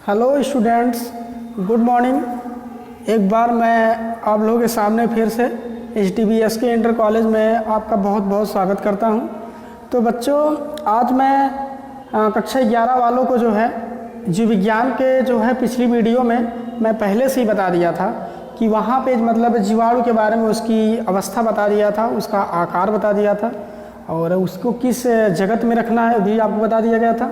Hello students, good morning. एक बार मैं आप लोगों के सामने फिर से HTBSK इंटर कॉलेज में आपका बहुत बहुत स्वागत करता हूं। तो बच्चों, आज मैं कक्षा 11 वालों को जो है जीव विज्ञान के जो है पिछली वीडियो में मैं पहले से ही बता दिया था कि वहाँ पे मतलब जीवाणु के बारे में उसकी अवस्था बता दिया था, उसका आकार बता दिया था और उसको किस जगत में रखना है भी आपको बता दिया गया था।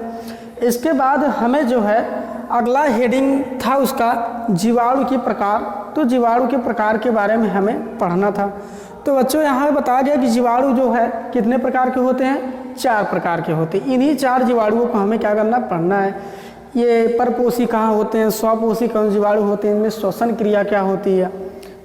इसके बाद हमें जो है अगला हेडिंग था उसका जीवाणु के प्रकार। तो जीवाणु के प्रकार के बारे में हमें पढ़ना था। तो बच्चों यहाँ बता गया कि जीवाणु जो है कितने प्रकार के होते हैं, 4 प्रकार के होते हैं। इन्हीं 4 जीवाणुओं को हमें क्या करना, पढ़ना है। ये परपोषी कहाँ होते हैं, स्वपोषी कौन जीवाणु होते हैं, इनमें श्वसन क्रिया क्या होती है,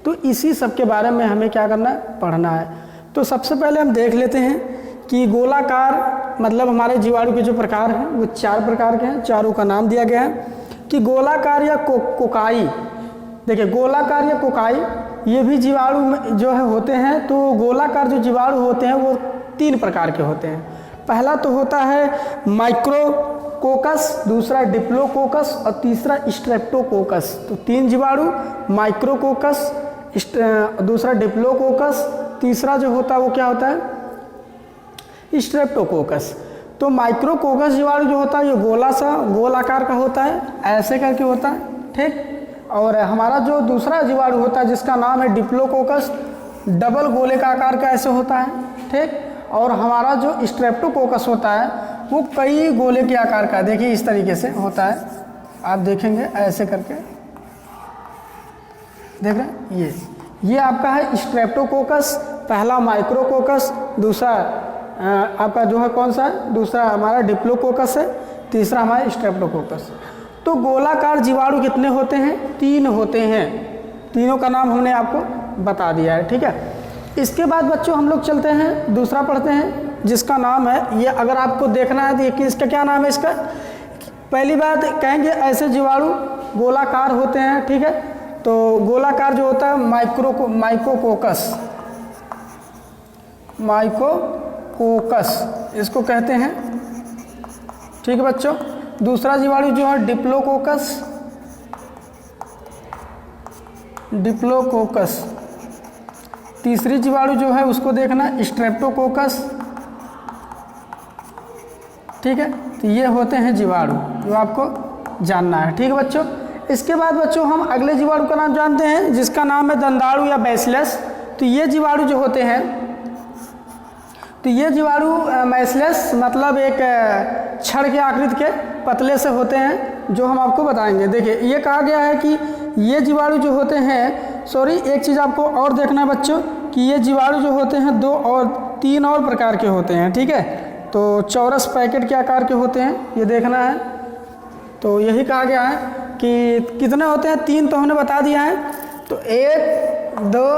तो इसी सब के बारे में हमें क्या करना है, पढ़ना है। तो सबसे पहले हम देख लेते हैं कि गोलाकार मतलब हमारे जीवाणु के जो प्रकार हैं वो 4 प्रकार के हैं। चारों का नाम दिया गया है कि गोलाकार या कोकाई। देखिए, गोलाकार या कोकाई ये भी जीवाणु जो है होते हैं। तो गोलाकार जो जीवाणु होते हैं वो 3 प्रकार के होते हैं। पहला तो होता है माइक्रोकोकस, दूसरा डिप्लोकोकस और तीसरा स्ट्रेप्टोकोकस। तो 3 जीवाणु, माइक्रोकोकस, दूसरा डिप्लोकोकस, तीसरा जो होता है वो क्या होता है, स्ट्रेप्टोकोकस। तो माइक्रोकोकस जीवाणु जो होता है ये गोल आकार का होता है, ऐसे करके होता है, ठीक। और हमारा जो दूसरा जीवाणु होता है जिसका नाम है डिप्लोकोकस, डबल गोले का आकार का ऐसे होता है, ठीक। और हमारा जो स्ट्रेप्टोकोकस होता है वो कई गोले के आकार का, देखिए इस तरीके से होता है। आप देखेंगे ऐसे करके, देख रहे हैं, ये आपका है स्ट्रेप्टोकोकस। पहला माइक्रोकोकस, दूसरा आपका जो है कौन सा है, दूसरा हमारा डिप्लोकोकस है, तीसरा हमारा स्ट्रेप्टोकोकस। तो गोलाकार जीवाणु कितने होते हैं, 3 होते हैं। तीनों का नाम हमने आपको बता दिया है, ठीक है। इसके बाद बच्चों हम लोग चलते हैं, दूसरा पढ़ते हैं जिसका नाम है, ये अगर आपको देखना है तो इसका क्या नाम है। इसका पहली बात कहेंगे ऐसे जीवाणु गोलाकार होते हैं, ठीक है। तो गोलाकार जो होता है माइकोकोकस इसको कहते हैं, ठीक है बच्चों। दूसरा जीवाणु जो है डिप्लोकोकस। तीसरी जीवाणु जो है उसको देखना स्ट्रेप्टोकोकस, ठीक है। तो ये होते हैं जीवाणु जो आपको जानना है, ठीक है बच्चों। इसके बाद बच्चों हम अगले जीवाणु का नाम जानते हैं जिसका नाम है दंताणु या बैसिलस। तो ये जीवाणु जो होते हैं, तो ये जीवाणु बैसिलस मतलब एक छड़ के आकृति के पतले से होते हैं, जो हम आपको बताएंगे। देखिए, ये कहा गया है कि ये जीवाणु जो होते हैं, सॉरी एक चीज़ आपको और देखना है बच्चों कि ये जीवाणु जो होते हैं 2 और 3 और प्रकार के होते हैं, ठीक है। तो चौरस पैकेट के आकार के होते हैं, ये देखना है। तो यही कहा गया है कि कितने होते हैं, 3 तो हमने बता दिया है। तो 1, 2,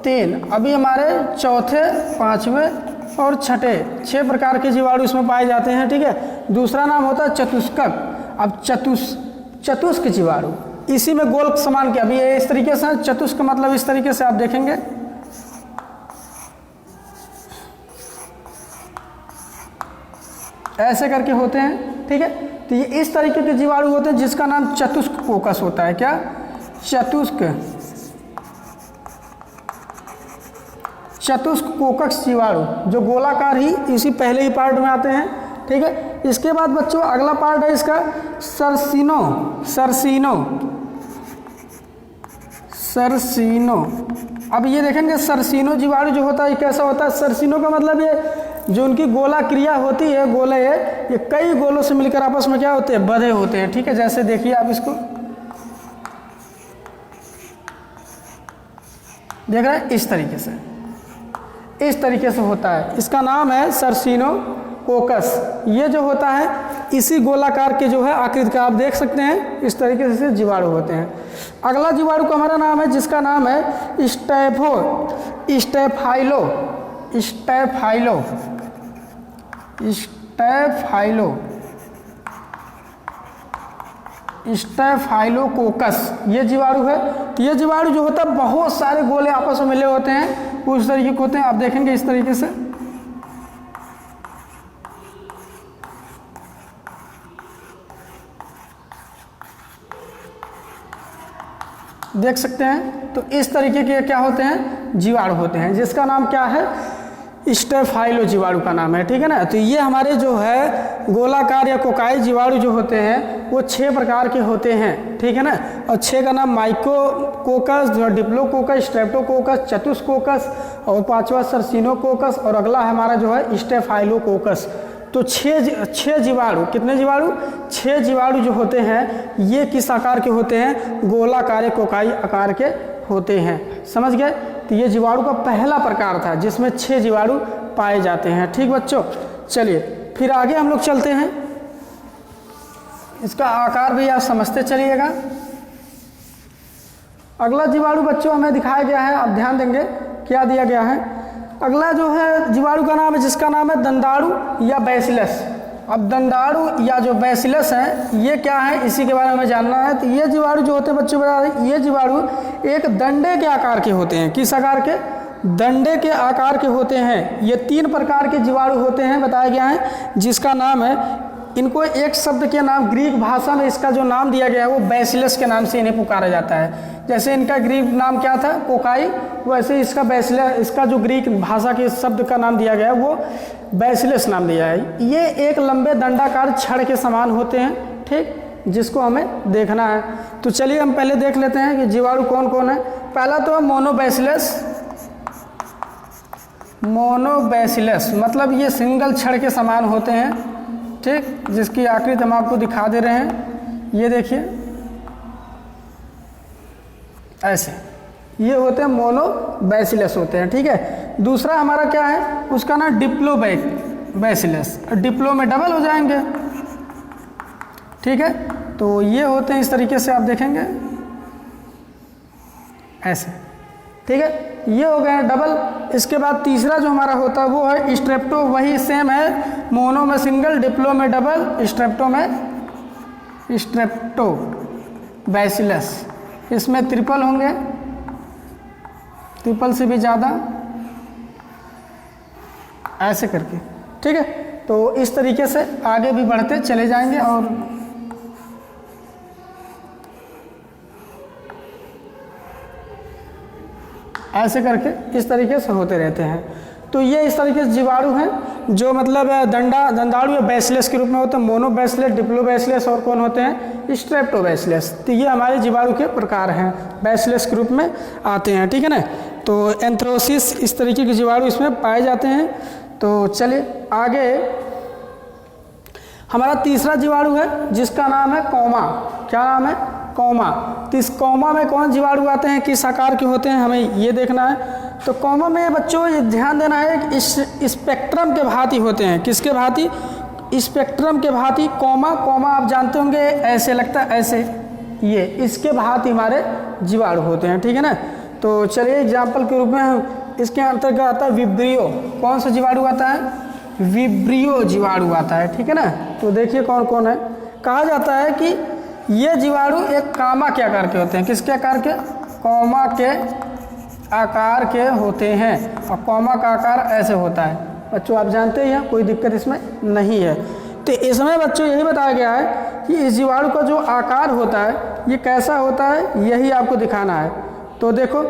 3, अभी हमारे चौथे, 5वें और छठे 6 प्रकार के जीवाणु इसमें पाए जाते हैं, ठीक है। दूसरा नाम होता है चतुष्कक। अब चतुष्क जीवाणु, इसी में गोल समान के, अभी ये इस तरीके से चतुष्क मतलब इस तरीके से आप देखेंगे, ऐसे करके होते हैं, ठीक है। तो ये इस तरीके के जीवाणु होते हैं जिसका नाम चतुष्कोकस होता है। क्या, चतुष्कोकस जीवाणु जो गोलाकार ही इसी पहले ही पार्ट में आते हैं, ठीक है। इसके बाद बच्चों अगला पार्ट है इसका सरसीनो। अब ये देखेंगे सरसीनो जीवाणु जो होता है कैसा होता है। सरसीनो का मतलब ये जो उनकी गोला क्रिया होती है, गोले है, ये कई गोलों से मिलकर आपस में क्या होते हैं, बंधे होते हैं, ठीक है। जैसे देखिए आप इसको देख रहे हैं, इस तरीके से होता है। इसका नाम है सरसीनोकोकस। ये जो होता है इसी गोलाकार के जो है आकृति का आप देख सकते हैं, इस तरीके से जीवाणु होते हैं। अगला जीवाणु का हमारा नाम है जिसका नाम है स्टेफाइलोकोकस। ये जीवाणु है। तो ये जीवाणु जो होता है बहुत सारे गोले आपस में मिले होते हैं, उस तरीके के होते हैं। आप देखेंगे इस तरीके से, देख सकते हैं। तो इस तरीके के क्या होते हैं, जीवाणु होते हैं, जिसका नाम क्या है, स्टेफाइलो जीवाणु का नाम है, ठीक है ना। तो ये हमारे जो है गोलाकार या कोकाई जीवाणु जो होते हैं वो 6 प्रकार के होते हैं, ठीक है ना। और 6 का नाम माइकोकोकस, जो डिप्लोकोकस, स्ट्रेप्टोकोकस, चतुस्कोकस और 5वां सर्सिनोकोकस और अगला हमारा जो है स्टेफाइलोकोकस। तो 6 जीवाणु, कितने जीवाणु, 6 जीवाणु जो होते हैं ये किस आकार के होते हैं, गोलाकार या कोकाई आकार के होते हैं, समझ गए। तो ये जीवाणु का पहला प्रकार था जिसमें 6 जीवाणु पाए जाते हैं, ठीक बच्चों। चलिए फिर आगे हम लोग चलते हैं, इसका आकार भी आप समझते चलिएगा। अगला जीवाणु बच्चों हमें दिखाया गया है, आप ध्यान देंगे क्या दिया गया है। अगला जो है जीवाणु का नाम है, जिसका नाम है दंडाणु या बैसिलस। अब दंडाणु या जो बैसिलस है ये क्या है, इसी के बारे में जानना है। तो ये जीवाणु जो होते हैं बच्चों बता दें, ये जीवाणु एक डंडे के आकार के होते हैं। किस आकार के, डंडे के आकार के होते हैं। ये 3 प्रकार के जीवाणु होते हैं बताया गया है, जिसका नाम है, इनको एक शब्द के नाम ग्रीक भाषा में इसका जो नाम दिया गया है वो बैसिलस के नाम से इन्हें पुकारा जाता है। जैसे इनका ग्रीक नाम क्या था, कोकाई, वैसे इसका बैसिलस, इसका जो ग्रीक भाषा के शब्द का नाम दिया गया है वो बैसिलस नाम दिया है। ये एक लंबे दंडाकार छड़ के समान होते हैं, ठीक, जिसको हमें देखना है। तो चलिए हम पहले देख लेते हैं कि जीवाणु कौन कौन है। पहला तो है मोनोबैसिलस। मोनोबैसिलस मतलब ये सिंगल छड़ के समान होते हैं, ठीक, जिसकी आकृति हम आपको दिखा दे रहे हैं। ये देखिए ऐसे ये होते हैं, मोनोबैसिलस होते हैं, ठीक है। दूसरा हमारा क्या है, उसका नाम डिप्लोबैसिलस, डिप्लो में डबल हो जाएंगे, ठीक है। तो ये होते हैं इस तरीके से, आप देखेंगे ऐसे, ठीक है, ये हो गए डबल। इसके बाद तीसरा जो हमारा होता है वो है स्ट्रेप्टो, वही सेम है, मोनो में सिंगल, डिप्लो में डबल, स्ट्रेप्टो में स्ट्रेप्टोबैसिलस। इसमें ट्रिपल होंगे, ट्रिपल से भी ज़्यादा, ऐसे करके, ठीक है। तो इस तरीके से आगे भी बढ़ते चले जाएंगे और ऐसे करके इस तरीके से होते रहते हैं। तो ये इस तरीके से जीवाणु हैं जो मतलब दंडाणु या बैसिलस के रूप में होते हैं। मोनोबैसिलस, डिप्लोबैसिलस और कौन होते हैं, स्ट्रेप्टोबैसिलस। तो ये हमारे जीवाणु के प्रकार हैं, बैसिलस के रूप में आते हैं, ठीक है ना। तो एंथ्रोसिस इस तरीके के जीवाणु इसमें पाए जाते हैं। तो चलिए आगे हमारा तीसरा जीवाणु है जिसका नाम है कौमा। क्या नाम है, कौमा। तो इस कौमा में कौन जीवाणु आते हैं, किस आकार के होते हैं, हमें ये देखना है। तो कौमा में बच्चों ये ध्यान देना है कि इस स्पेक्ट्रम के भांति होते हैं। किसके भांति, स्पेक्ट्रम के भांति। कौमा, कौमा आप जानते होंगे ऐसे लगता है, ऐसे, ये इसके भांति हमारे जीवाणु होते हैं, ठीक है ना। तो चलिए एग्जाम्पल के रूप में हम इसके अंतर्गत आता है विब्रियो। कौन सा जीवाणु आता है, विब्रियो जीवाणु आता है, ठीक है ना। तो देखिए कौन कौन है। कहा जाता है कि ये जीवाणु एक कामा के आकार के होते हैं। किसके आकार के, कौमा के आकार के होते हैं। और कौमा का आकार ऐसे होता है बच्चों, आप जानते ही हैं, कोई दिक्कत इसमें नहीं है। तो इसमें बच्चों यही बताया गया है कि इस जीवाणु का जो आकार होता है ये कैसा होता है, यही आपको दिखाना है। तो देखो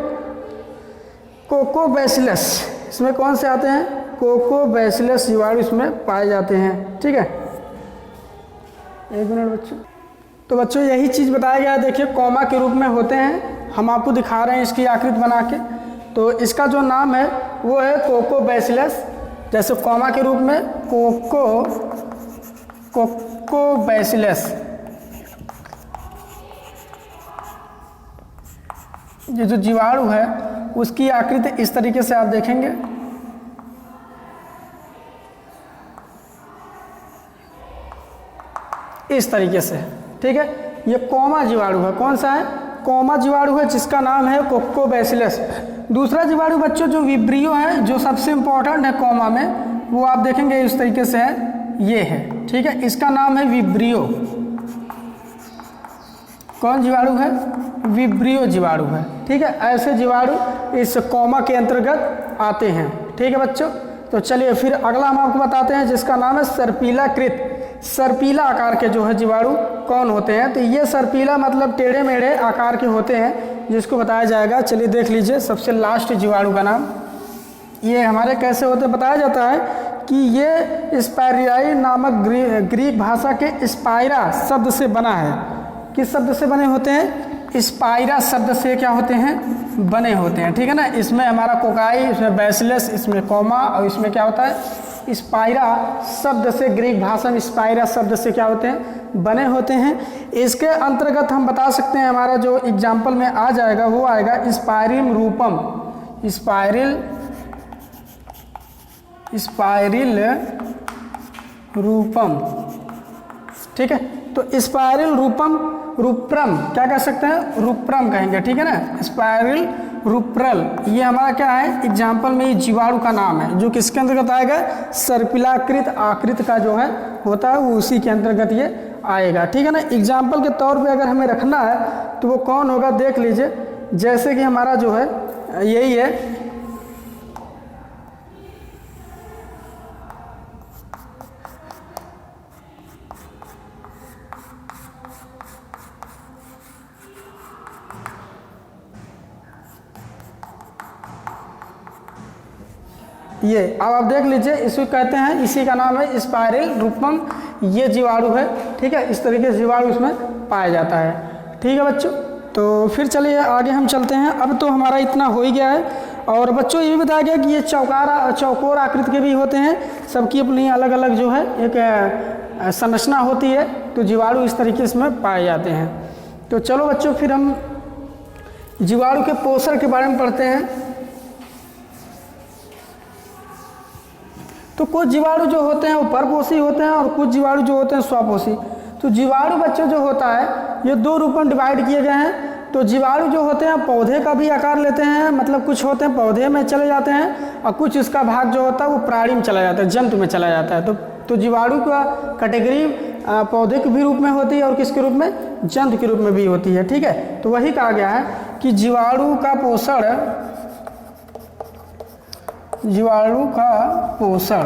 कोकोबैसिलस, इसमें कौन से आते हैं, कोकोबैसिलस जीवाणु इसमें पाए जाते हैं, ठीक है। एक मिनट बच्चों। तो बच्चों यही चीज़ बताया गया है, देखिए कौमा के रूप में होते हैं, हम आपको दिखा रहे हैं इसकी आकृति बना के। तो इसका जो नाम है वो है कोकोबैसिलस, जैसे कौमा के रूप में कोकोबैसिलस। ये जो जीवाणु है उसकी आकृति इस तरीके से आप देखेंगे, इस तरीके से, ठीक है। ये कौमा जीवाणु है। कौन सा है, कौमा जीवाणु है, जिसका नाम है कोकोबैसिलस। दूसरा जीवाणु बच्चों जो विब्रियो है, जो सबसे इंपॉर्टेंट है कौमा में, वो आप देखेंगे इस तरीके से है, ये है, ठीक है। इसका नाम है विब्रियो। कौन जीवाणु है, विब्रियो जीवाणु है, ठीक है। ऐसे जीवाणु इस कौमा के अंतर्गत आते हैं, ठीक है बच्चों। तो चलिए फिर अगला हम आपको बताते हैं जिसका नाम है सर्पिलाकृत। सर्पीला आकार के जो है जीवाणु कौन होते हैं? तो ये सर्पीला मतलब टेढ़े मेढ़े आकार के होते हैं, जिसको बताया जाएगा। चलिए देख लीजिए सबसे लास्ट जीवाणु का नाम। ये हमारे कैसे होते बताया जाता है कि ये स्पाइराई नामक ग्रीक भाषा के स्पाइरा शब्द से बना है। किस शब्द से बने होते हैं? स्पाइरा शब्द से क्या होते हैं? बने होते हैं, ठीक है ना। इसमें हमारा कोकाई, इसमें बैसिलस, इसमें कोमा और इसमें क्या होता है? स्पाइरा शब्द से, ग्रीक भाषा में स्पाइरा शब्द से क्या होते हैं? बने होते हैं। इसके अंतर्गत हम बता सकते हैं, हमारा जो एग्जाम्पल में आ जाएगा वो आएगा स्पाइरिल रूपम, स्पाइरिल रूपम, ठीक है। तो स्पाइरिल रूपम, रूप्रम क्या कह सकते हैं? रूप्रम कहेंगे, ठीक है ना। स्पाइरिल रूप्रल ये हमारा क्या है? एग्जाम्पल में ये जीवाणु का नाम है, जो किसके अंतर्गत आएगा? सर्पिलाकृत आकृति का जो है होता है वो उसी के अंतर्गत ये आएगा, ठीक है ना। एग्जाम्पल के तौर पे अगर हमें रखना है तो वो कौन होगा देख लीजिए। जैसे कि हमारा जो है यही है, ये अब आप देख लीजिए, इसको कहते हैं, इसी का नाम है स्पाइरिल रूपम। ये जीवाणु है, ठीक है। इस तरीके से जीवाणु इसमें पाया जाता है, ठीक है बच्चों। तो फिर चलिए आगे हम चलते हैं। अब तो हमारा इतना हो ही गया है। और बच्चों ये भी बताया गया कि ये चौकोर आकृति के भी होते हैं, सबकी अपनी अलग अलग जो है एक संरचना होती है। तो जीवाणु इस तरीके से इसमें पाए जाते हैं। तो चलो बच्चों फिर हम जीवाणु के पोषण के बारे में पढ़ते हैं। तो कुछ जीवाणु जो होते हैं वो परपोषी होते हैं और कुछ जीवाणु जो होते हैं स्वपोषी। तो जीवाणु बच्चों जो होता है ये दो रूपों में डिवाइड किए गए हैं। तो जीवाणु जो होते हैं पौधे का भी आकार लेते हैं, मतलब कुछ होते हैं पौधे में चले जाते हैं और कुछ इसका भाग जो होता है वो प्राणी में चला जाता है, जंतु में चला जाता है। तो जीवाणु का कैटेगरी पौधे के भी रूप में होती है और किसके रूप में? जंतु के रूप में भी होती है, ठीक है। तो वही कहा गया है कि जीवाणु का पोषण,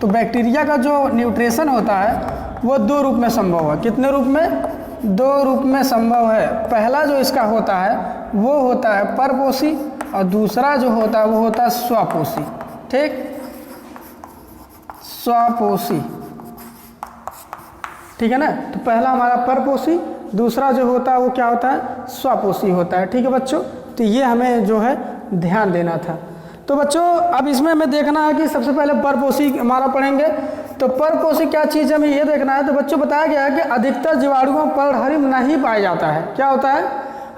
तो बैक्टीरिया का जो न्यूट्रिशन होता है वो दो रूप में संभव है। कितने रूप में? दो रूप में संभव है। पहला जो इसका होता है वो होता है परपोषी और दूसरा जो होता है वो होता है स्वपोषी, ठीक। स्वपोषी, ठीक है ना। तो पहला हमारा परपोषी, दूसरा जो होता है वो क्या होता है? स्वपोषी होता है, ठीक है बच्चों। तो ये हमें जो है ध्यान देना था। तो बच्चों अब इसमें हमें देखना है कि सबसे पहले परपोषी हमारा पढ़ेंगे। तो परपोषी क्या चीज़ हमें ये देखना है। तो बच्चों बताया गया है कि अधिकतर जीवाणुओं में पर्णहरिम नहीं पाया जाता है। क्या होता है?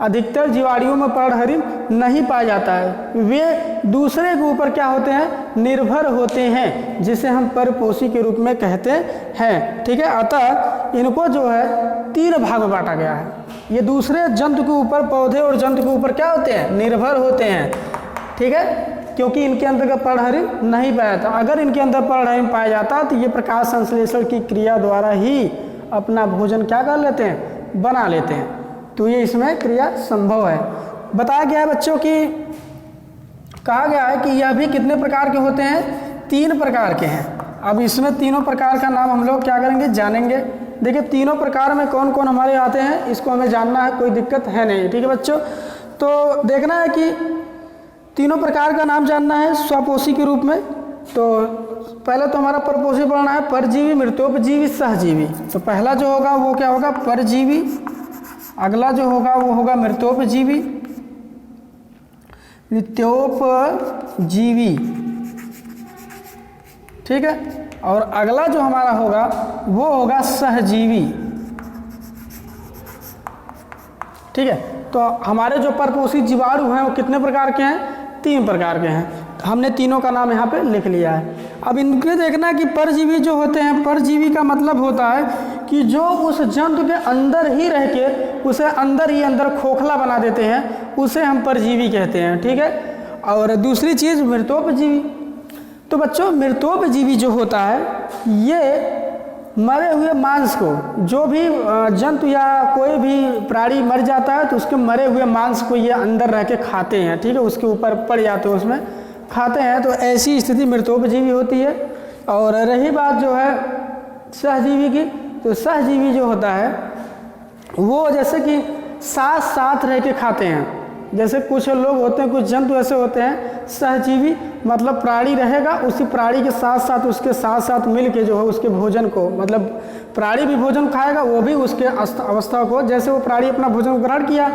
अधिकतर जीवाणुओं में पर्णहरिम नहीं पाया जाता है। वे दूसरे के ऊपर क्या होते हैं? निर्भर होते हैं, जिसे हम परपोषी के रूप में कहते हैं, ठीक है। अतः इनको जो है तीन भाग में बांटा गया है। ये दूसरे जंतु के ऊपर, पौधे और जंतु के ऊपर क्या होते हैं? निर्भर होते हैं, ठीक है। क्योंकि इनके अंदर पर्णहरिम नहीं पाया जाता। अगर इनके अंदर पर्णहरिम पाया जाता तो ये प्रकाश संश्लेषण की क्रिया द्वारा ही अपना भोजन क्या कर लेते हैं? बना लेते हैं। तो ये इसमें क्रिया संभव है। बताया गया है बच्चों कि कहा गया है कि यह भी कितने प्रकार के होते हैं? 3 प्रकार के हैं। अब इसमें तीनों प्रकार का नाम हम लोग क्या करेंगे? जानेंगे। देखिए तीनों प्रकार में कौन कौन हमारे आते हैं इसको हमें जानना है, कोई दिक्कत है नहीं, ठीक है बच्चों। तो देखना है कि तीनों प्रकार का नाम जानना है स्वपोषी के रूप में। तो पहले तो हमारा परपोषी पढ़ना है, परजीवी, मृतोपजीवी, सहजीवी। तो पहला जो होगा वो क्या होगा? परजीवी। अगला जो होगा वो होगा मृतोपजीवी, ठीक है। और अगला जो हमारा होगा वो होगा सहजीवी, ठीक है। तो हमारे जो परपोषी जीवाणु हैं वो कितने प्रकार के हैं? 3 प्रकार के हैं। हमने तीनों का नाम यहाँ पे लिख लिया है। अब इनके देखना है कि परजीवी जो होते हैं, परजीवी का मतलब होता है कि जो उस जंतु के अंदर ही रह के उसे अंदर ही अंदर खोखला बना देते हैं, उसे हम परजीवी कहते हैं, ठीक है। और दूसरी चीज़ मृतोपजीवी। तो बच्चों मृतोपजीवी जो होता है ये मरे हुए मांस को, जो भी जंतु या कोई भी प्राणी मर जाता है तो उसके मरे हुए मांस को ये अंदर रह के खाते हैं, ठीक है। उसके ऊपर पड़ जाते हैं, उसमें खाते हैं। तो ऐसी स्थिति मृतोपजीवी होती है। और रही बात जो है सहजीवी की। तो सहजीवी जो होता है वो जैसे कि साथ साथ रह के खाते हैं। जैसे कुछ लोग होते हैं, कुछ जंतु ऐसे होते हैं सहजीवी, मतलब प्राणी रहेगा उसी प्राणी के साथ साथ, उसके साथ साथ मिल के जो है उसके भोजन को, मतलब प्राणी भी भोजन खाएगा, वो भी उसके अवस्था को, जैसे वो प्राणी अपना भोजन ग्रहण किया,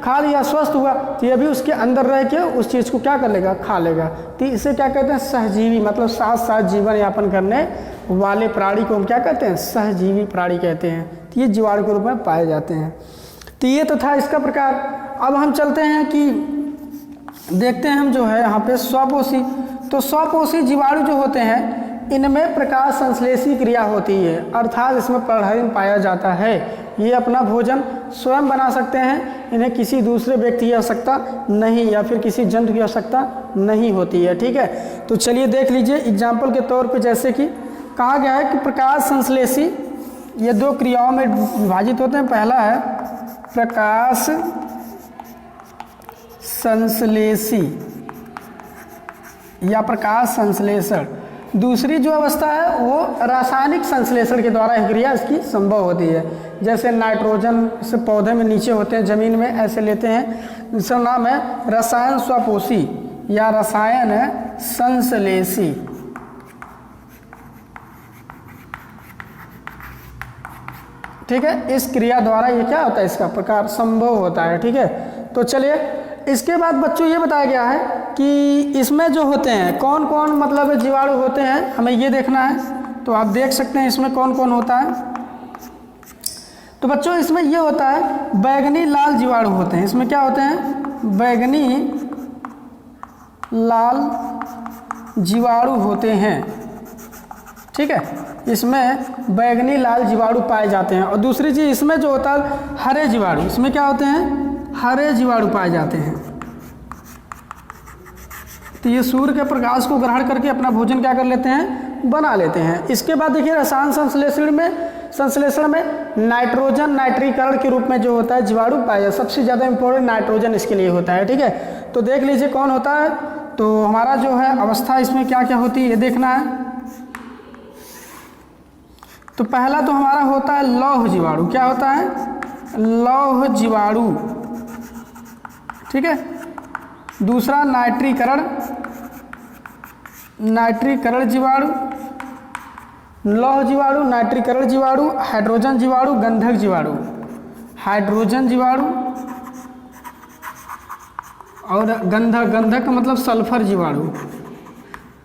खा लिया, स्वस्थ हुआ, तो ये भी उसके अंदर रह के उस चीज़ को क्या कर लेगा, खा लेगा। तो इसे क्या कहते हैं, सहजीवी, मतलब साथ साथ जीवन यापन करने वाले प्राणी को हम क्या कहते हैं, सहजीवी प्राणी कहते हैं। तो ये जीवाणु के रूप में पाए जाते हैं। तो ये तो था इसका प्रकार। अब हम चलते हैं कि देखते हैं हम जो है यहाँ पे स्वपोषी। तो स्वपोषी जीवाणु जो होते हैं इनमें प्रकाश संश्लेषी क्रिया होती है, अर्थात इसमें प्रहरण पाया जाता है। ये अपना भोजन स्वयं बना सकते हैं, इन्हें किसी दूसरे व्यक्ति की आवश्यकता नहीं या फिर किसी जंतु की आवश्यकता नहीं होती है। ठीक है, तो चलिए देख लीजिए एग्जाम्पल के तौर पे, जैसे कि कहा गया है कि प्रकाश संश्लेषी ये दो क्रियाओं में विभाजित होते हैं। पहला है प्रकाश संश्लेषी या प्रकाश संश्लेषण, दूसरी जो अवस्था है वो रासायनिक संश्लेषण के द्वारा क्रिया इसकी संभव होती है। जैसे नाइट्रोजन से पौधे में नीचे होते हैं, जमीन में ऐसे लेते हैं, इसका नाम है रसायन स्वपोषी या रसायन संश्लेषी। ठीक है, इस क्रिया द्वारा ये क्या होता है, इसका प्रकार संभव होता है। ठीक है, तो चलिए इसके बाद बच्चों ये बताया गया है कि इसमें जो होते हैं कौन कौन मतलब जीवाणु होते हैं, हमें ये देखना है। तो आप देख सकते हैं इसमें कौन कौन होता है। तो बच्चों इसमें ये होता है बैंगनी लाल जीवाणु होते हैं। इसमें क्या होते हैं, बैंगनी लाल जीवाणु होते हैं। ठीक है, इसमें बैंगनी लाल जीवाणु पाए जाते हैं। और दूसरी चीज़ इसमें जो होता है हरे जीवाणु, इसमें क्या होते हैं, हरे जीवाणु पाए जाते हैं। तो ये सूर्य के प्रकाश को ग्रहण करके अपना भोजन क्या कर लेते हैं, बना लेते हैं। इसके बाद देखिए रसायन संश्लेषण में नाइट्रोजन नाइट्रीकरण के रूप में जो होता है जीवाणु पाया जाता है। सबसे ज़्यादा इंपॉर्टेंट नाइट्रोजन इसके लिए होता है। ठीक है, तो देख लीजिए कौन होता है। तो हमारा जो है अवस्था इसमें क्या क्या होती है ये देखना है। तो पहला तो हमारा होता है लौह जीवाणु। क्या होता है, लौह जीवाणु। ठीक है, दूसरा नाइट्रीकरण जीवाणु, लौह जीवाणु, नाइट्रीकरण जीवाणु, हाइड्रोजन जीवाणु, गंधक जीवाणु, हाइड्रोजन जीवाणु और गंधक मतलब सल्फर जीवाणु।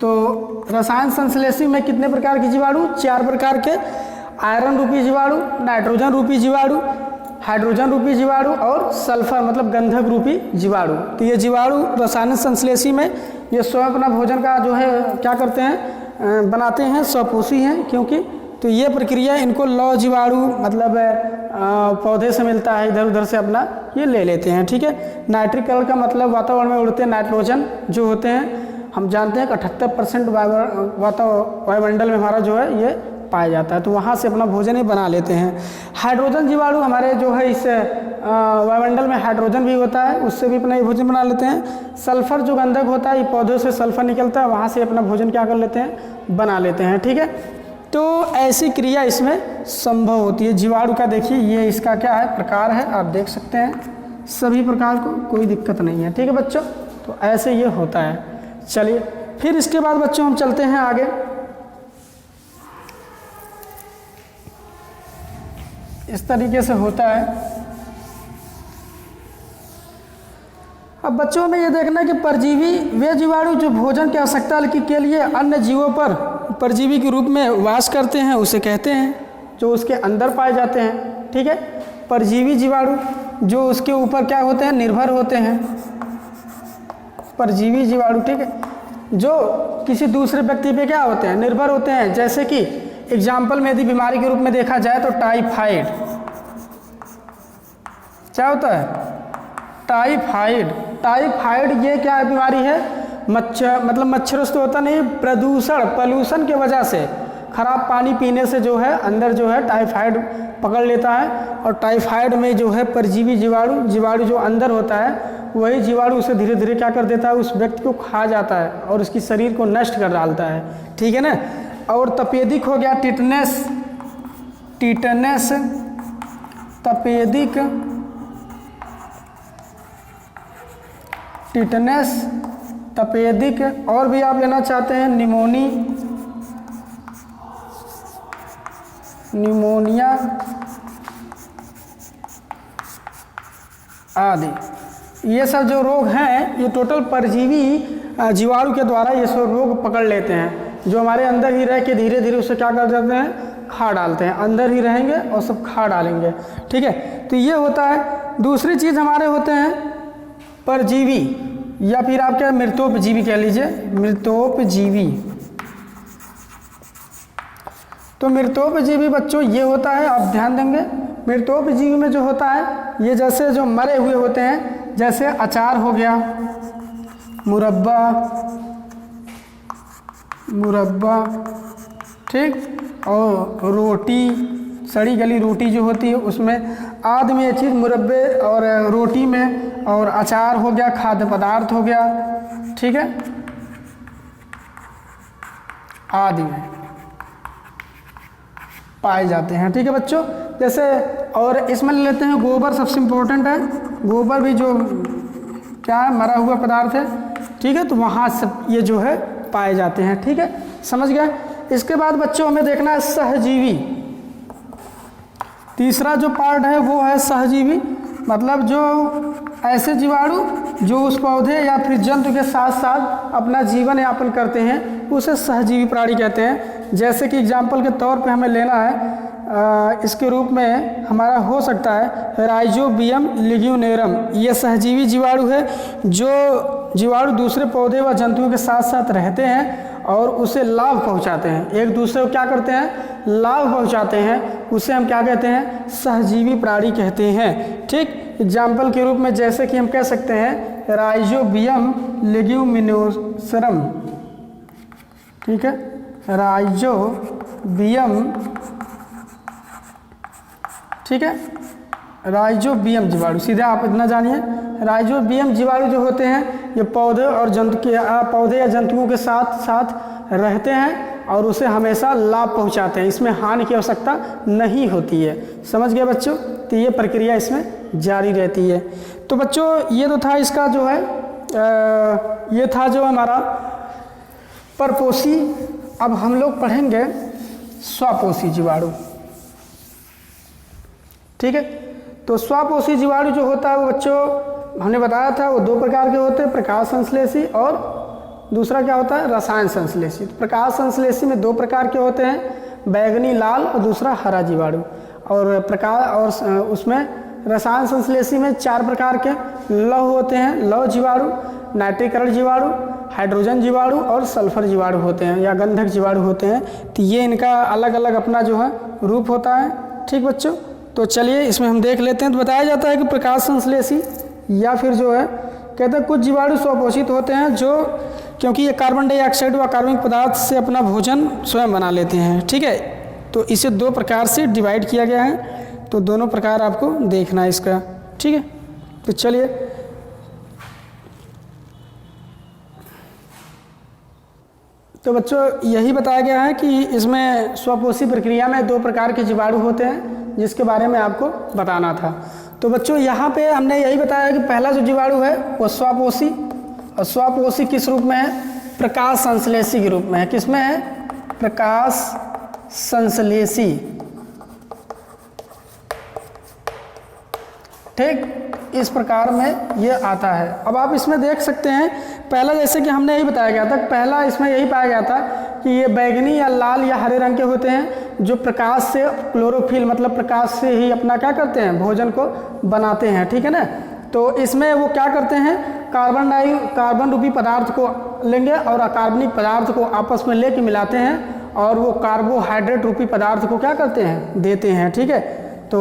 तो रसायन संश्लेषी में कितने प्रकार के जीवाणु, 4 प्रकार के, आयरन रूपी जीवाणु, नाइट्रोजन रूपी जीवाणु, हाइड्रोजन रूपी जीवाणु और सल्फर मतलब गंधक रूपी जीवाणु। तो ये जीवाणु रसायन संश्लेषी में ये स्वयं अपना भोजन का जो है क्या करते हैं, बनाते हैं, स्वपोषी हैं। क्योंकि तो ये प्रक्रिया इनको लौह जीवाणु मतलब पौधे से मिलता है, इधर उधर से अपना ये ले लेते हैं। ठीक है, नाइट्रीकरण का मतलब वातावरण में उड़ते नाइट्रोजन जो होते हैं, हम जानते हैं कि 78% वायुमंडल में हमारा जो है ये पाया जाता है, तो वहाँ से अपना भोजन ही बना लेते हैं। हाइड्रोजन जीवाणु हमारे जो है इस वायुमंडल में हाइड्रोजन भी होता है, उससे भी अपना ये भोजन बना लेते हैं। सल्फर जो गंधक होता है, ये पौधों से सल्फर निकलता है, वहाँ से अपना भोजन क्या कर लेते हैं, बना लेते हैं। ठीक है, तो ऐसी क्रिया इसमें संभव होती है। जीवाणु का देखिए ये इसका क्या है, प्रकार है, आप देख सकते हैं सभी प्रकार को, कोई दिक्कत नहीं है। ठीक है बच्चों, तो ऐसे ये होता है। चलिए फिर इसके बाद बच्चों हम चलते हैं आगे। इस तरीके से होता है। अब बच्चों में ये देखना है कि परजीवी वे जीवाणु जो भोजन की आवश्यकता के लिए अन्य जीवों पर परजीवी के रूप में वास करते हैं, उसे कहते हैं, जो उसके अंदर पाए जाते हैं। ठीक है, परजीवी जीवाणु जो उसके ऊपर क्या होते हैं, निर्भर होते हैं, परजीवी जीवाणु। ठीक है, जो किसी दूसरे व्यक्ति पे क्या होते हैं, निर्भर होते हैं। जैसे कि एग्जाम्पल में यदि बीमारी के रूप में देखा जाए तो टाइफाइड, क्या होता है, टाइफाइड ये क्या बीमारी है, मच्छरों से होता नहीं, पॉल्यूशन की वजह से, खराब पानी पीने से जो है अंदर जो है टाइफाइड पकड़ लेता है। और टाइफाइड में जो है परजीवी जीवाणु जो अंदर होता है, वही जीवाणु उसे धीरे धीरे क्या कर देता है, उस व्यक्ति को खा जाता है और उसकी शरीर को नष्ट कर डालता है। ठीक है ना। और तपेदिक हो गया, टिटनेस टिटनेस, तपेदिक, टिटनेस, तपेदिक, और भी आप लेना चाहते हैं निमोनिया आदि। ये सब जो रोग हैं ये टोटल परजीवी जीवाणु के द्वारा ये सब रोग पकड़ लेते हैं, जो हमारे अंदर ही रह के धीरे धीरे उसे क्या कर देते हैं, खा डालते हैं। अंदर ही रहेंगे और सब खा डालेंगे, ठीक है। तो ये होता है। दूसरी चीज़ हमारे होते हैं परजीवी, या फिर आप क्या मृतोपजीवी कह लीजिए, मृतोपजीवी। तो मृतोपजीवी बच्चों ये होता है, आप ध्यान देंगे, मृतोपजीवी में जो होता है ये जैसे जो मरे हुए होते हैं, जैसे अचार हो गया, मुरब्बा, ठीक, और रोटी, सड़ी गली रोटी जो होती है उसमें आदि में ये चीज़ मुरब्बे और रोटी में, और अचार हो गया, खाद्य पदार्थ हो गया, ठीक है, आदि में पाए जाते हैं, ठीक है बच्चों। जैसे और इसमें लेते हैं गोबर, सबसे इम्पोर्टेंट है गोबर भी, जो क्या है, मरा हुआ पदार्थ है, ठीक है। तो वहाँ सब ये जो है पाए जाते हैं, ठीक है, समझ गए। इसके बाद बच्चों हमें देखना है सहजीवी। तीसरा जो पार्ट है वो है सहजीवी, मतलब जो ऐसे जीवाणु जो उस पौधे या फिर जंतु के साथ साथ अपना जीवन यापन करते हैं, उसे सहजीवी प्राणी कहते हैं। जैसे कि एग्जाम्पल के तौर पे हमें लेना है, इसके रूप में हमारा हो सकता है राइजोबियम लिग्यूनेरम। ये सहजीवी जीवाणु है, जो जीवाणु दूसरे पौधे व जंतुओं के साथ साथ रहते हैं और उसे लाभ पहुंचाते हैं, एक दूसरे को क्या करते हैं, लाभ पहुंचाते हैं, उसे हम क्या कहते हैं, सहजीवी प्राणी कहते हैं, ठीक। एग्जाम्पल के रूप में जैसे कि हम कह सकते हैं राइजोबियम लेग्यूमिनोसरम, ठीक है, राइजोबियम, ठीक है, राइजोबियम जीवाणु, सीधा आप इतना जानिए, राइजोबियम जीवाणु जो होते हैं ये पौधे और जंतु के पौधे या जंतुओं के साथ साथ रहते हैं और उसे हमेशा लाभ पहुंचाते हैं, इसमें हानि की आवश्यकता नहीं होती है, समझ गए बच्चों। तो ये प्रक्रिया इसमें जारी रहती है। तो बच्चों ये तो था इसका जो है ये था जो हमारा परपोषी। अब हम लोग पढ़ेंगे स्वपोषी जीवाणु, ठीक है। तो स्वपोषी जीवाणु जो होता है वो बच्चों हमने बताया था वो दो प्रकार के होते हैं, प्रकाश संश्लेषी और दूसरा क्या होता है, रसायन संश्लेषी। तो प्रकाश संश्लेषी में दो प्रकार के होते हैं, बैगनी लाल और दूसरा हरा जीवाणु। और प्रकाश और उसमें रसायन संश्लेषी में चार प्रकार के लौह होते हैं, लौह जीवाणु, नाइट्रीकरण जीवाणु, हाइड्रोजन जीवाणु और सल्फर जीवाणु होते हैं या गंधक जीवाणु होते हैं। तो ये इनका अलग अलग अपना जो है रूप होता है, ठीक बच्चों। तो चलिए इसमें हम देख लेते हैं। तो बताया जाता है कि प्रकाश संश्लेषी या फिर जो है कहते हैं कुछ जीवाणु स्वपोषित होते हैं, जो क्योंकि ये कार्बन डाइऑक्साइड व कार्बनिक पदार्थ से अपना भोजन स्वयं बना लेते हैं, ठीक है। तो इसे दो प्रकार से डिवाइड किया गया है, तो दोनों प्रकार आपको देखना है इसका, ठीक है। तो चलिए तो बच्चों यही बताया गया है कि इसमें स्वपोषी प्रक्रिया में दो प्रकार के जीवाणु होते हैं, जिसके बारे में आपको बताना था। तो बच्चों यहाँ पे हमने यही बताया कि पहला जो जीवाणु है वो स्वपोषी, और स्वपोषी किस रूप में है, प्रकाश संश्लेषी के रूप में है। किस में है, प्रकाश संश्लेषी, ठीक, इस प्रकार में ये आता है। अब आप इसमें देख सकते हैं, पहला जैसे कि हमने यही बताया गया था, पहला इसमें यही पाया गया था कि ये बैगनी या लाल या हरे रंग के होते हैं, जो प्रकाश से क्लोरोफिल मतलब प्रकाश से ही अपना क्या करते हैं, भोजन को बनाते हैं, ठीक है ना। तो इसमें वो क्या करते हैं, कार्बन रूपी पदार्थ को लेंगे और अकार्बनिक पदार्थ को आपस में लेके मिलाते हैं और वो कार्बोहाइड्रेट रूपी पदार्थ को क्या करते हैं, देते हैं, ठीक है। तो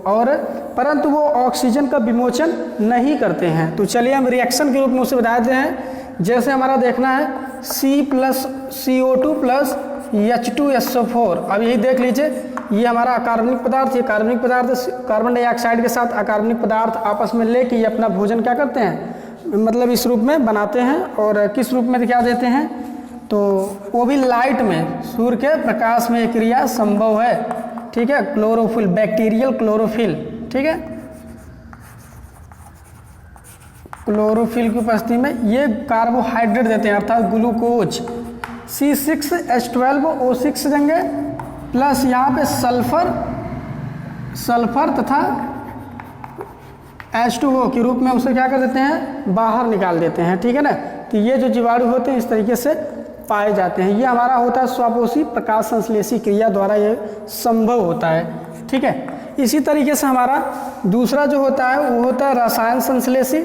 और परंतु वो ऑक्सीजन का विमोचन नहीं करते हैं। तो चलिए हम रिएक्शन के रूप में उसे बताते हैं। जैसे हमारा देखना है C+CO2 + H2SO4। अब यही देख लीजिए, ये हमारा अकार्बनिक पदार्थ, ये कार्बनिक पदार्थ कार्बन डाइऑक्साइड के साथ अकार्बनिक पदार्थ आपस में लेके ये अपना भोजन क्या करते हैं, मतलब इस रूप में बनाते हैं। और किस रूप में क्या देते हैं, तो वो भी लाइट में, सूर्य के प्रकाश में ये क्रिया संभव है। ठीक है, क्लोरोफिल, बैक्टीरियल क्लोरोफिल, ठीक है, क्लोरोफिल की उपस्थिति में ये कार्बोहाइड्रेट देते हैं अर्थात ग्लूकोज। C6H12O6 देंगे प्लस यहाँ पे सल्फर तथा H2O के रूप में उसे क्या कर देते हैं, बाहर निकाल देते हैं, ठीक है ना। तो ये जो जीवाणु होते हैं इस तरीके से पाए जाते हैं। ये हमारा होता है स्वापोषी प्रकाश संश्लेषी क्रिया द्वारा ये संभव होता है, ठीक है। इसी तरीके से हमारा दूसरा जो होता है वो होता है रसायन संश्लेषी,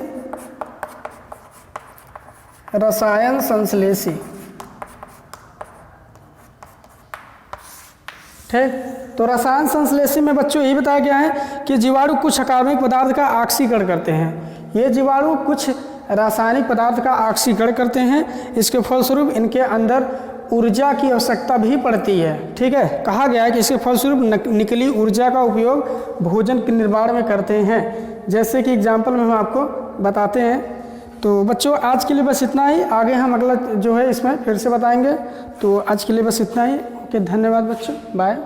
ठीक। तो रसायन संश्लेषी में बच्चों यही बताया गया है कि जीवाणु कुछ अकार्बनिक पदार्थ का ऑक्सीकरण करते हैं। ये जीवाणु कुछ रासायनिक पदार्थ का ऑक्सीकरण करते हैं, इसके फलस्वरूप इनके अंदर ऊर्जा की आवश्यकता भी पड़ती है, ठीक है। कहा गया है कि इसके फलस्वरूप निकली ऊर्जा का उपयोग भोजन के निर्माण में करते हैं, जैसे कि एग्जाम्पल में हम आपको बताते हैं। तो बच्चों आज के लिए बस इतना ही, आगे हम अगला जो है इसमें फिर से बताएंगे। तो आज के लिए बस इतना ही। ओके, धन्यवाद बच्चों, बाय।